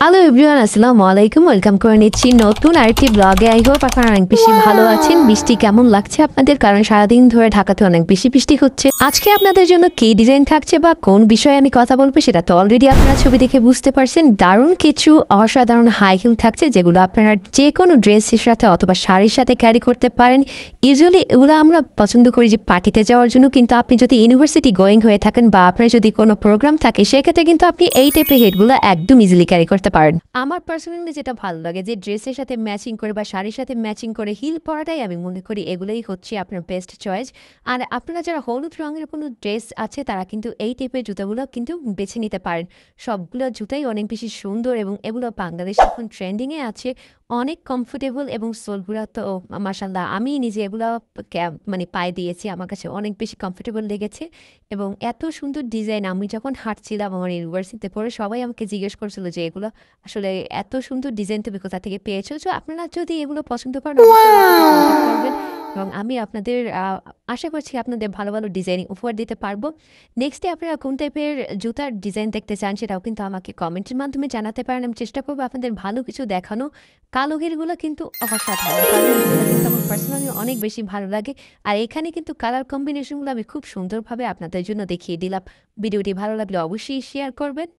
Hello everyone, আসসালামু আলাইকুম। Welcome করে নিচ্ছি নতুন আরেকটি ব্লগে। আই হোপ আপনারা অনেক বেশি ভালো আছেন। বৃষ্টি কেমন লাগছে আপনাদের? কারণ সারাদিন ধরে ঢাকাতে অনেক বেশি বৃষ্টি হচ্ছে। আজকে আপনাদের জন্য কি ডিজাইন থাকছে বা কোন বিষয়ে আমি কথা বলবো সেটা তো অলরেডি আপনারা ছবি দেখে বুঝতে পারছেন। দারুণ কিছু অসাধারণ হাই হিল থাকছে যেগুলো আপনারা যে কোনো ড্রেসের সাথে অথবা শাড়ির সাথে ক্যারি করতে পারেন। ইউজুয়ালি এগুলো আমরা পছন্দ করি যে পার্টিতে যাওয়ার জন্য, কিন্তু আপনি যদি ইউনিভার্সিটি গোয়িং হয়ে থাকেন বা আপনার যদি কোনো প্রোগ্রাম থাকে সেক্ষেত্রে কিন্তু আপনি এই টাইপের হেডগুলো একদম ইজিলি ক্যারি করতে পারেন। আমার পার্সোনালি যেটা ভালো লাগে যে ড্রেসের সাথে ম্যাচিং করে বা শাড়ির সাথে ম্যাচিং করে হিল পরাটাই আমি মনে করি এগুলোই হচ্ছে আপনার বেস্ট চয়েস। আর আপনারা যারা হলুদ রঙের কোনো ড্রেস আছে তারা কিন্তু এই টাইপের জুতাগুলো কিন্তু বেছে নিতে পারেন। সবগুলো জুতাই অনেক বেশি সুন্দর এবং এগুলো বাংলাদেশে এখন ট্রেন্ডিংয়ে আছে। অনেক কমফোর্টেবল এবং সোলগুলো তো মাশাল্লাহ, আমি নিজে এগুলো মানে পায়ে দিয়েছি, আমার কাছে অনেক বেশি কমফোর্টেবল লেগেছে। এবং এত সুন্দর ডিজাইন, আমি যখন হাঁটছিলাম আমার ইউনিভার্সিটিতে পড়ে সবাই আমাকে জিজ্ঞেস করছিল যে এগুলো আসলে এত সুন্দর ডিজাইন তুমি কোথা থেকে পেয়েছো। তো আপনারা যদি এগুলো পছন্দ করেন অবশ্যই কন্ট্যাক্ট করবেন এবং আমি আপনাদের আশা করছি আপনাদের ভালো ভালো ডিজাইন উপহার দিতে পারবো। নেক্সটে আপনারা কোন টাইপের জুতার ডিজাইন দেখতে চান সেটাও কিন্তু আমাকে কমেন্টের মাধ্যমে জানাতে পারেন। আমি চেষ্টা করবো আপনাদের ভালো কিছু দেখানো। কালো ঘেরগুলো কিন্তু অসাধারণ, কালো ঘেরগুলো কিন্তু আমার পার্সোনালি অনেক বেশি ভালো লাগে। আর এখানে কিন্তু কালার কম্বিনেশনগুলো আমি খুব সুন্দরভাবে আপনাদের জন্য দেখিয়ে দিলাম। ভিডিওটি ভালো লাগলে অবশ্যই শেয়ার করবেন।